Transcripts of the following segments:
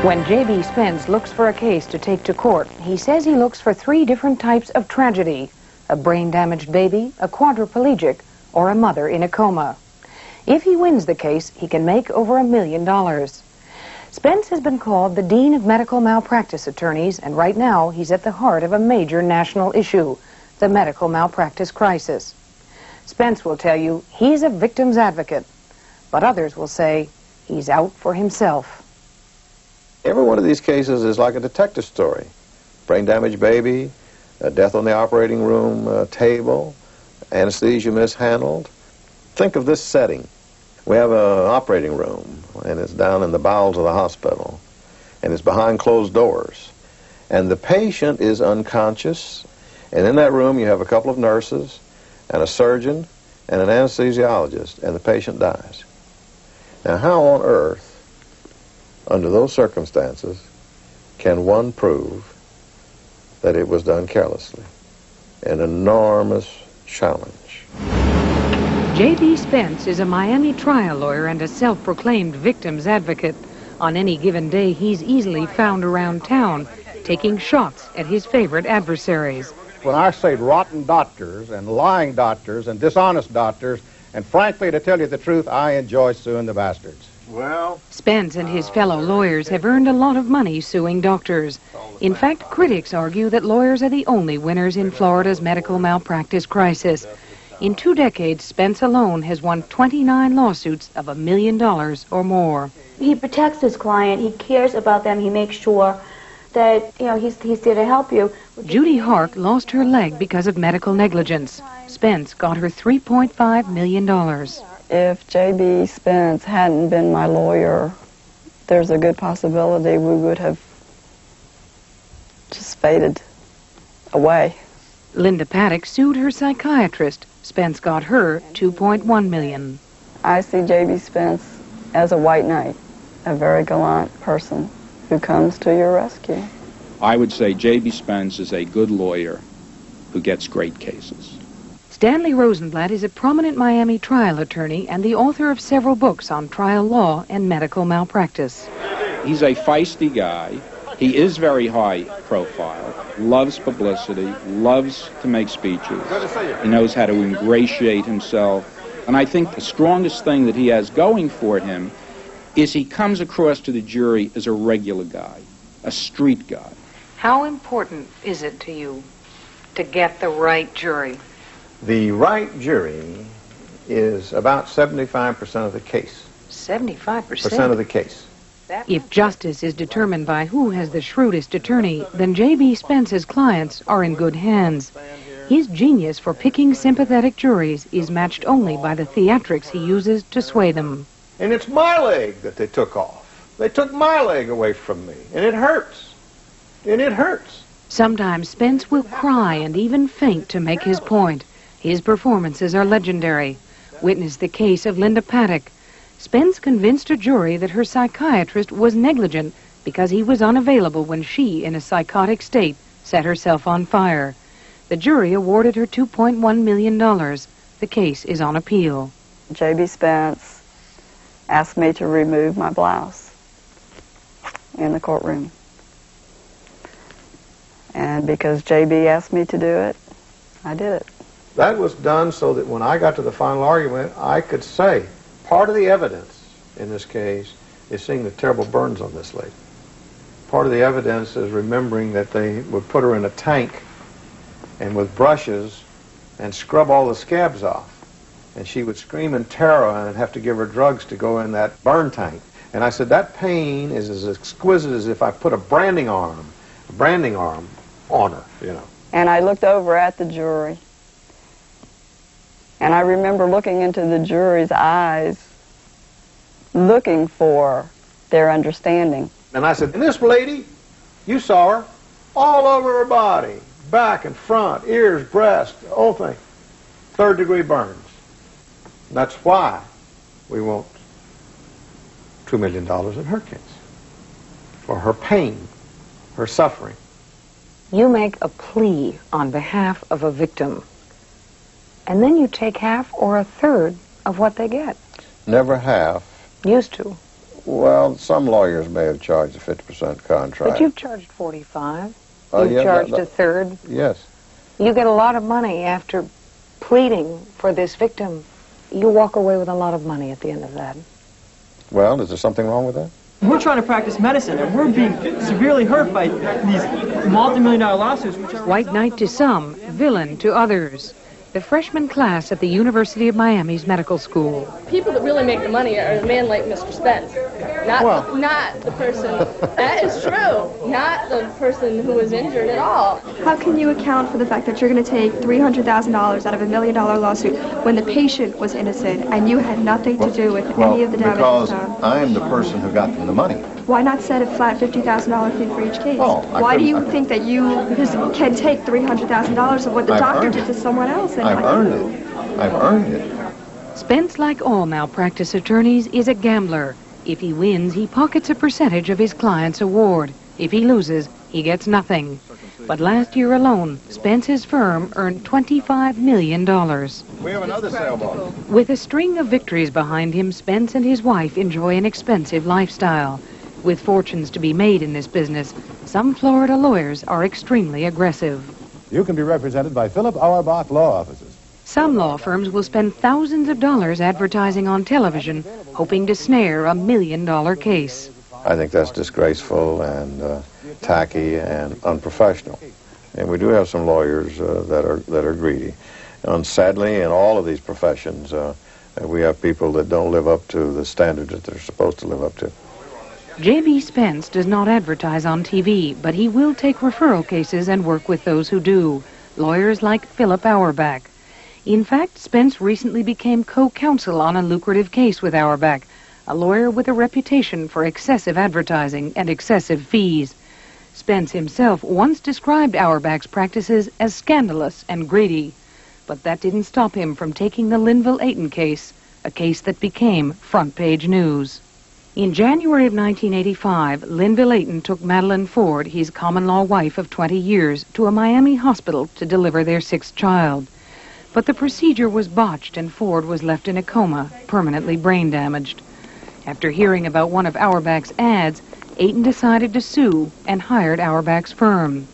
When J.B. Spence looks for a case to take to court, he says he looks for 3 different types of tragedy: a brain-damaged baby, a quadriplegic, or a mother in a coma. If he wins the case, he can make over $1 million. Spence has been called the Dean of Medical Malpractice Attorneys, and right now he's at the heart of a major national issue, the medical malpractice crisis. Spence will tell you he's a victim's advocate, but others will say he's out for himself. Every one of these cases is like a detective story. Brain damaged baby, a death on the operating room table, anesthesia mishandled. Think of this setting. We have an operating room, and it's down in the bowels of the hospital, and it's behind closed doors. And the patient is unconscious, and in that room you have a couple of nurses, and a surgeon, and an anesthesiologist, and the patient dies. Now, how on earth, under those circumstances, can one prove that it was done carelessly? An enormous challenge. J.B. Spence is a Miami trial lawyer and a self-proclaimed victim's advocate. On any given day, he's easily found around town, taking shots at his favorite adversaries. When I say rotten doctors and lying doctors and dishonest doctors, and frankly, to tell you the truth, I enjoy suing the bastards. Well, Spence and his fellow lawyers have earned a lot of money suing doctors. In fact, critics argue that lawyers are the only winners in Florida's medical malpractice crisis. In 2 decades, Spence alone has won 29 lawsuits of $1 million or more. He protects his client. He cares about them. He makes sure that, he's there to help you. Judy Hark lost her leg because of medical negligence. Spence got her $3.5 million. If J.B. Spence hadn't been my lawyer, there's a good possibility we would have just faded away. Linda Paddock sued her psychiatrist. Spence got her $2.1 million. I see J.B. Spence as a white knight, a very gallant person who comes to your rescue. I would say J.B. Spence is a good lawyer who gets great cases. Stanley Rosenblatt is a prominent Miami trial attorney and the author of several books on trial law and medical malpractice. He's a feisty guy. He is very high profile, loves publicity, loves to make speeches. He knows how to ingratiate himself. And I think the strongest thing that he has going for him is he comes across to the jury as a regular guy, a street guy. How important is it to you to get the right jury? the right jury is about 75% of the case. 75% of the case. If justice is determined by who has the shrewdest attorney, then J.B. Spence's clients are in good hands. His genius for picking sympathetic juries is matched only by the theatrics he uses to sway them. And it's my leg that they took off. They took my leg away from me, and it hurts. And it hurts. Sometimes Spence will cry and even faint to make his point. His performances are legendary. Witness the case of Linda Paddock. Spence convinced a jury that her psychiatrist was negligent because he was unavailable when she, in a psychotic state, set herself on fire. The jury awarded her $2.1 million. The case is on appeal. J.B. Spence asked me to remove my blouse in the courtroom. And because J.B. asked me to do it, I did it. That was done so that when I got to the final argument, I could say, part of the evidence in this case is seeing the terrible burns on this lady. Part of the evidence is remembering that they would put her in a tank and with brushes and scrub all the scabs off. And she would scream in terror and have to give her drugs to go in that burn tank. And I said, that pain is as exquisite as if I put a branding arm on her, you know. And I looked over at the jury. And I remember looking into the jury's eyes, looking for their understanding. And I said, and this lady, you saw her all over her body, back and front, ears, breast, the whole thing. 3rd-degree burns. And that's why we want $2 million in her case. For her pain, her suffering. You make a plea on behalf of a victim, and then you take half or a third of what they get. Never half. Used to. Well, some lawyers may have charged a 50% contract. But you've charged 45. You've Yeah, charged a third. Yes. You get a lot of money after pleading for this victim. You walk away with a lot of money at the end of that. Well, is there something wrong with that? We're trying to practice medicine, and we're being severely hurt by these multi-million-dollar lawsuits. Which are White knight to some, villain to others. The freshman class at the University of Miami's medical school. People that really make the money are a man like Mr. Spence. Not the person, that is true, not the person who was injured at all. How can you account for the fact that you're going to take $300,000 out of $1 million lawsuit when the patient was innocent and you had nothing to do with any of the damages because done? I am the person who got them the money. Why not set a flat $50,000 fee for each case? Oh, Why do you think that you can take $300,000 of what the doctor did to someone else? And I've earned it. I've earned it. Spence, like all malpractice attorneys, is a gambler. If he wins, he pockets a percentage of his client's award. If he loses, he gets nothing. But last year alone, Spence's firm earned $25 million. We have another sailboat. With a string of victories behind him, Spence and his wife enjoy an expensive lifestyle. With fortunes to be made in this business, some Florida lawyers are extremely aggressive. You can be represented by Philip Auerbach Law Offices. Some law firms will spend thousands of dollars advertising on television, hoping to snare a $1 million case. I think that's disgraceful and tacky and unprofessional. And we do have some lawyers that are greedy. And sadly, in all of these professions, we have people that don't live up to the standards that they're supposed to live up to. J.B. Spence does not advertise on TV, but he will take referral cases and work with those who do, lawyers like Philip Auerbach. In fact, Spence recently became co-counsel on a lucrative case with Auerbach, a lawyer with a reputation for excessive advertising and excessive fees. Spence himself once described Auerbach's practices as scandalous and greedy, but that didn't stop him from taking the Linville-Ayton case, a case that became front-page news. In January of 1985, Linville-Ayton took Madeline Ford, his common-law wife of 20 years, to a Miami hospital to deliver their sixth child. But the procedure was botched and Ford was left in a coma, permanently brain damaged. After hearing about one of Auerbach's ads, Ayton decided to sue and hired Auerbach's firm.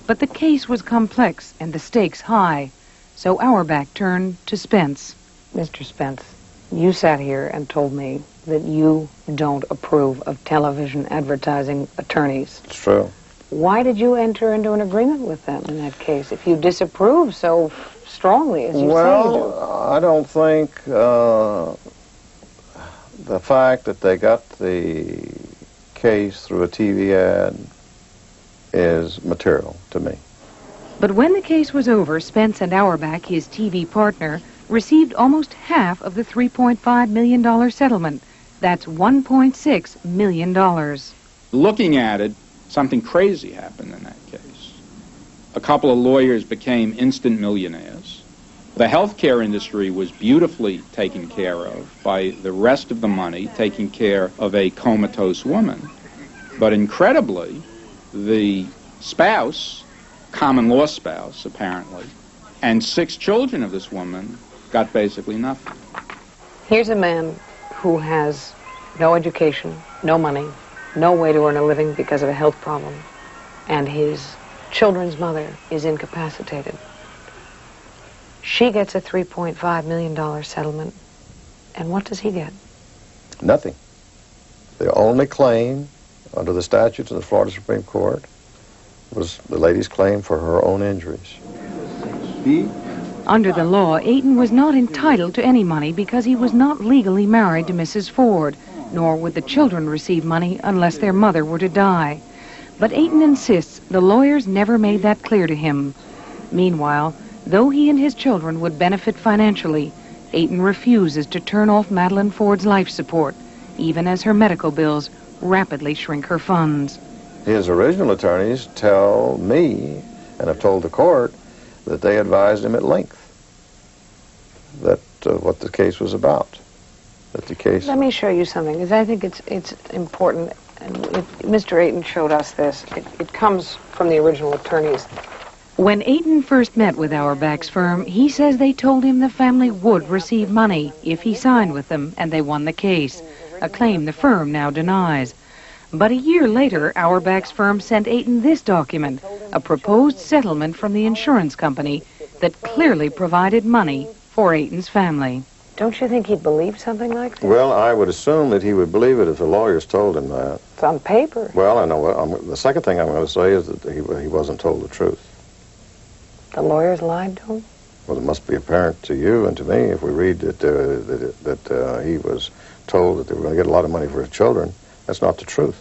But the case was complex and the stakes high, so Auerbach turned to Spence. Mr. Spence, you sat here and told me that you don't approve of television advertising attorneys. It's true. Why did you enter into an agreement with them in that case if you disapprove so strongly as you say you do? Well, I don't think the fact that they got the case through a TV ad is material to me. But when the case was over, Spence and Auerbach, his TV partner, received almost half of the $3.5 million settlement. That's $1.6 million. Looking at it, something crazy happened in that case. A couple of lawyers became instant millionaires. The healthcare industry was beautifully taken care of by the rest of the money taking care of a comatose woman. But incredibly, the spouse, common law spouse apparently, and 6 children of this woman got basically nothing. Here's a man who has no education, no money, no way to earn a living because of a health problem, and his children's mother is incapacitated. She gets a $3.5 million settlement, and what does he get? Nothing. The only claim under the statutes of the Florida Supreme Court was the lady's claim for her own injuries. Under the law, Ayton was not entitled to any money because he was not legally married to Mrs. Ford, nor would the children receive money unless their mother were to die. But Ayton insists the lawyers never made that clear to him. Meanwhile, though he and his children would benefit financially, Ayton refuses to turn off Madeline Ford's life support, even as her medical bills rapidly shrink her funds. His original attorneys tell me, and have told the court, that they advised him at length that what the case was about. That the case. Let me show you something, because I think it's important. And Mr. Ayton showed us this. It comes from the original attorneys. When Ayton first met with Auerbach's firm, he says they told him the family would receive money if he signed with them and they won the case. a claim the firm now denies. But a year later, Auerbach's firm sent Ayton this document, a proposed settlement from the insurance company that clearly provided money for Ayton's family. Don't you think he'd believe something like that? Well, I would assume that he would believe it if the lawyers told him that. It's on paper. Well, I know. The second thing I'm going to say is that he wasn't told the truth. The lawyers lied to him? Well, it must be apparent to you and to me if we read that he was told that they were going to get a lot of money for his children. That's not the truth.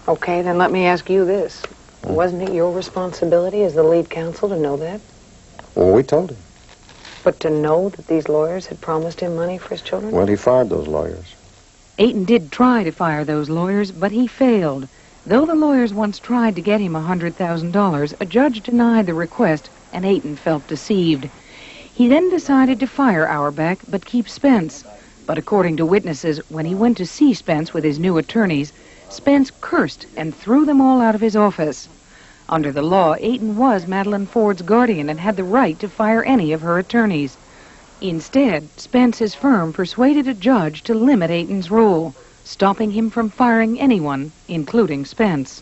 Okay, then let me ask you this. Wasn't it your responsibility as the lead counsel to know that? Well, we told him. But to know that these lawyers had promised him money for his children? Well, he fired those lawyers. Ayton did try to fire those lawyers, but he failed. Though the lawyers once tried to get him $100,000, a judge denied the request, and Ayton felt deceived. He then decided to fire Auerbach, but keep Spence. But according to witnesses, when he went to see Spence with his new attorneys, Spence cursed and threw them all out of his office. Under the law, Ayton was Madeline Ford's guardian and had the right to fire any of her attorneys. Instead, Spence's firm persuaded a judge to limit Ayton's rule, stopping him from firing anyone, including Spence.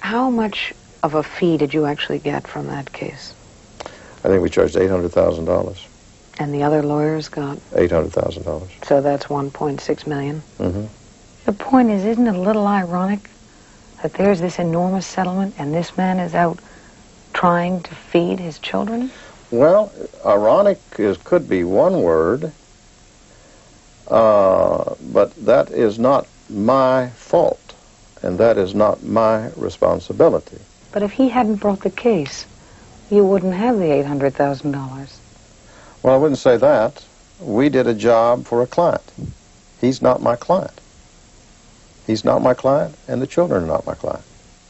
How much of a fee did you actually get from that case? I think we charged $800,000. And the other lawyers got? $800,000. So that's $1.6 million? Mm-hmm. The point is, isn't it a little ironic that there's this enormous settlement and this man is out trying to feed his children? Well, ironic could be one word, but that is not my fault, and that is not my responsibility. But if he hadn't brought the case, you wouldn't have the $800,000. Well, I wouldn't say that. We did a job for a client. He's not my client. He's not my client, and the children are not my client.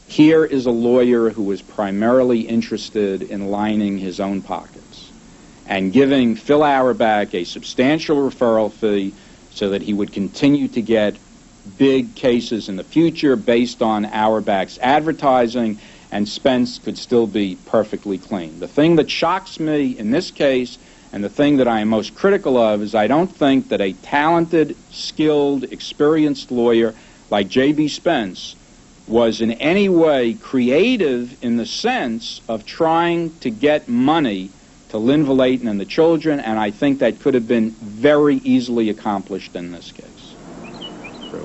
Here is a lawyer who is primarily interested in lining his own pockets and giving Phil Auerbach a substantial referral fee so that he would continue to get big cases in the future based on Auerbach's advertising, and Spence could still be perfectly clean. The thing that shocks me in this case, and the thing that I am most critical of, is I don't think that a talented, skilled, experienced lawyer like J.B. Spence was in any way creative in the sense of trying to get money to Linville Ayton and the children, and I think that could have been very easily accomplished in this case.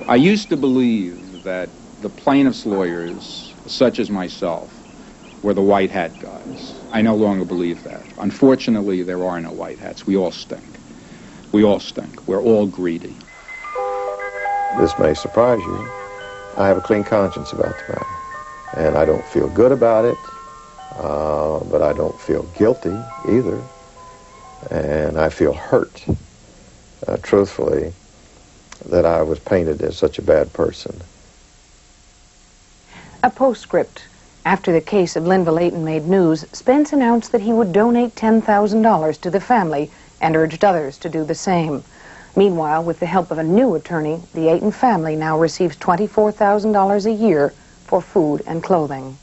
I used to believe that the plaintiff's lawyers, such as myself, were the white hat guys. I no longer believe that. Unfortunately, there are no white hats. We all stink. We all stink. We're all greedy. This may surprise you. I have a clean conscience about the matter, and I don't feel good about it, but I don't feel guilty either, and I feel hurt, truthfully, that I was painted as such a bad person. A postscript. After the case of Linville Ayton made news, Spence announced that he would donate $10,000 to the family and urged others to do the same. Meanwhile, with the help of a new attorney, the Ayton family now receives $24,000 a year for food and clothing.